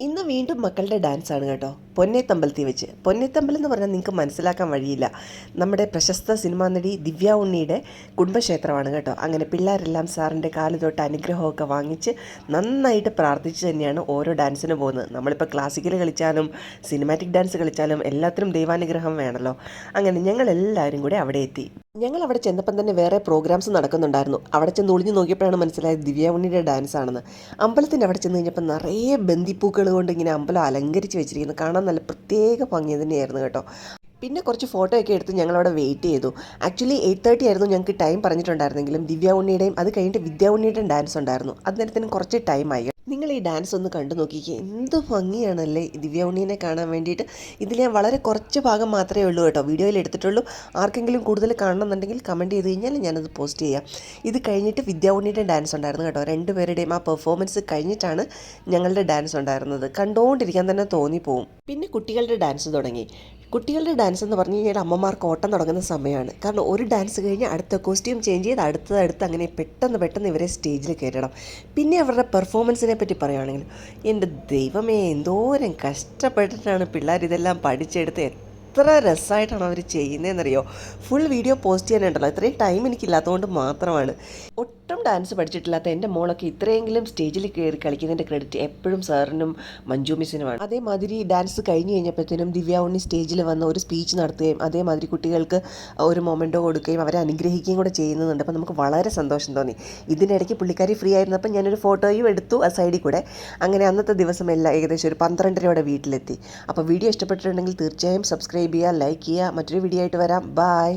ഇന്ന് വീണ്ടും മക്കളുടെ ഡാൻസാണ് കേട്ടോ. പൊന്നേത്തമ്പലത്തിൽ വെച്ച്. പൊന്നേത്തമ്പലം എന്ന് പറഞ്ഞാൽ നിങ്ങൾക്ക് മനസ്സിലാക്കാൻ വഴിയില്ല. നമ്മുടെ പ്രശസ്ത സിനിമാ നടി ദിവ്യ ഉണ്ണിയുടെ കുടുംബക്ഷേത്രമാണ് കേട്ടോ. അങ്ങനെ പിള്ളേരെല്ലാം സാറിൻ്റെ കാല് തൊട്ട് അനുഗ്രഹമൊക്കെ വാങ്ങിച്ച് നന്നായിട്ട് പ്രാർത്ഥിച്ച് തന്നെയാണ് ഓരോ ഡാൻസിന് പോകുന്നത്. നമ്മളിപ്പോൾ ക്ലാസിക്കൽ കളിച്ചാലും സിനിമാറ്റിക് ഡാൻസ് കളിച്ചാലും എല്ലാത്തിനും ദൈവാനുഗ്രഹം വേണമല്ലോ. അങ്ങനെ ഞങ്ങളെല്ലാവരും കൂടെ അവിടെ എത്തി. ഞങ്ങൾ അവിടെ ചെന്നപ്പം തന്നെ വേറെ പ്രോഗ്രാംസ് നടക്കുന്നുണ്ടായിരുന്നു. അവിടെ ചെന്ന് ഒളിഞ്ഞു നോക്കിയപ്പോഴാണ് മനസ്സിലായത് ദിവ്യ ഉണ്ണിയുടെ ഡാൻസ് ആണെന്ന്. അമ്പലത്തിൻ്റെ അവിടെ ചെന്ന് കഴിഞ്ഞപ്പോൾ നിറയെ ബന്ദിപ്പൂക്കൾ കൊണ്ട് ഇങ്ങനെ അമ്പലം അലങ്കരിച്ച് വെച്ചിരിക്കുന്നു. കാണാൻ നല്ല പ്രത്യേക ഭംഗി തന്നെയായിരുന്നു കേട്ടോ. പിന്നെ കുറച്ച് ഫോട്ടോ ഒക്കെ എടുത്ത് ഞങ്ങളവിടെ വെയിറ്റ് ചെയ്തു. ആക്ച്വലി 8:30 ആയിരുന്നു ഞങ്ങൾക്ക് ടൈം പറഞ്ഞിട്ടുണ്ടായിരുന്നെങ്കിലും ദിവ്യ ഉണ്ണിയുടെയും അത് കഴിഞ്ഞിട്ട് വിദ്യ ഉണ്ണിയുടെയും ഡാൻസ് ഉണ്ടായിരുന്നു. അതിനേരത്തിനും കുറച്ച് ടൈമായി. നിങ്ങൾ ഈ ഡാൻസ് ഒന്ന് കണ്ടു നോക്കിക്കേ, എന്ത് ഭംഗിയാണല്ലേ ദിവ്യ ഉണ്ണീനെ കാണാൻ വേണ്ടിയിട്ട്. ഇതിൽ ഞാൻ വളരെ കുറച്ച് ഭാഗം മാത്രമേ ഉള്ളൂ കേട്ടോ വീഡിയോയിൽ എടുത്തിട്ടുള്ളൂ. ആർക്കെങ്കിലും കൂടുതൽ കാണണമെന്നുണ്ടെങ്കിൽ കമൻറ്റ് ചെയ്ത് കഴിഞ്ഞാൽ ഞാനത് പോസ്റ്റ് ചെയ്യാം. ഇത് കഴിഞ്ഞിട്ട് വിദ്യ ഉണ്ണിയുടെ ഡാൻസ് ഉണ്ടായിരുന്നു കേട്ടോ. രണ്ടുപേരുടെയും ആ പെർഫോമൻസ് കഴിഞ്ഞിട്ടാണ് ഞങ്ങളുടെ ഡാൻസ് ഉണ്ടായിരുന്നത്. കണ്ടുകൊണ്ടിരിക്കാൻ തന്നെ തോന്നിപ്പോവും. പിന്നെ കുട്ടികളുടെ ഡാൻസ് തുടങ്ങി. കുട്ടികളുടെ ഡാൻസ് എന്ന് പറഞ്ഞു കഴിഞ്ഞാൽ അമ്മമാർക്ക് ഓട്ടം തുടങ്ങുന്ന സമയമാണ്. കാരണം ഒരു ഡാൻസ് കഴിഞ്ഞ് അടുത്ത കോസ്റ്റ്യൂം ചേഞ്ച് ചെയ്ത് അടുത്തടുത്ത് അങ്ങനെ പെട്ടെന്ന് ഇവരെ സ്റ്റേജിൽ കയറ്റണം. പിന്നെ അവരുടെ പെർഫോമൻസിനെ പറ്റി പറയുകയാണെങ്കിൽ എൻ്റെ ദൈവമേ, എന്തോരം കഷ്ടപ്പെട്ടിട്ടാണ് പിള്ളേർ ഇതെല്ലാം പഠിച്ചെടുത്ത് എത്ര രസമായിട്ടാണ് അവർ ചെയ്യുന്നതെന്നറിയോ. ഫുൾ വീഡിയോ പോസ്റ്റ് ചെയ്യാനുണ്ടല്ലോ, ഇത്രയും ടൈം എനിക്കില്ലാത്തതുകൊണ്ട് മാത്രമാണ്. ഒട്ടും ഡാൻസ് പഠിച്ചിട്ടില്ലാത്ത എൻ്റെ മോളൊക്കെ ഇത്രയെങ്കിലും സ്റ്റേജിൽ കയറി കളിക്കുന്നതിൻ്റെ ക്രെഡിറ്റ് എപ്പോഴും സാറിനും മഞ്ജു മിസ്സിനുമാണ്. അതേമാതിരി ഡാൻസ് കഴിഞ്ഞ് കഴിഞ്ഞപ്പോഴത്തേനും ദിവ്യ ഉണ്ണി സ്റ്റേജിൽ വന്ന് ഒരു സ്പീച്ച് നടത്തുകയും അതേമാതിരി കുട്ടികൾക്ക് ഒരു മൊമെൻറ്റോ കൊടുക്കുകയും അവരെ അനുഗ്രഹിക്കുകയും കൂടെ ചെയ്യുന്നുണ്ട്. അപ്പോൾ നമുക്ക് വളരെ സന്തോഷം തോന്നി. ഇതിനിടയ്ക്ക് പുള്ളിക്കാരി ഫ്രീ ആയിരുന്നപ്പോൾ ഞാനൊരു ഫോട്ടോയും എടുത്തു ആ സൈഡിൽ കൂടെ. അങ്ങനെ അന്നത്തെ ദിവസം എല്ലാം ഏകദേശം ഒരു 12:30 വീട്ടിലെത്തി. അപ്പോൾ വീഡിയോ ഇഷ്ടപ്പെട്ടിട്ടുണ്ടെങ്കിൽ തീർച്ചയായും സബ്സ്ക്രൈബ് ചെയ്യുക, ലൈക്ക് ചെയ്യുക. മറ്റൊരു വീഡിയോ ആയിട്ട് വരാം. ബൈ.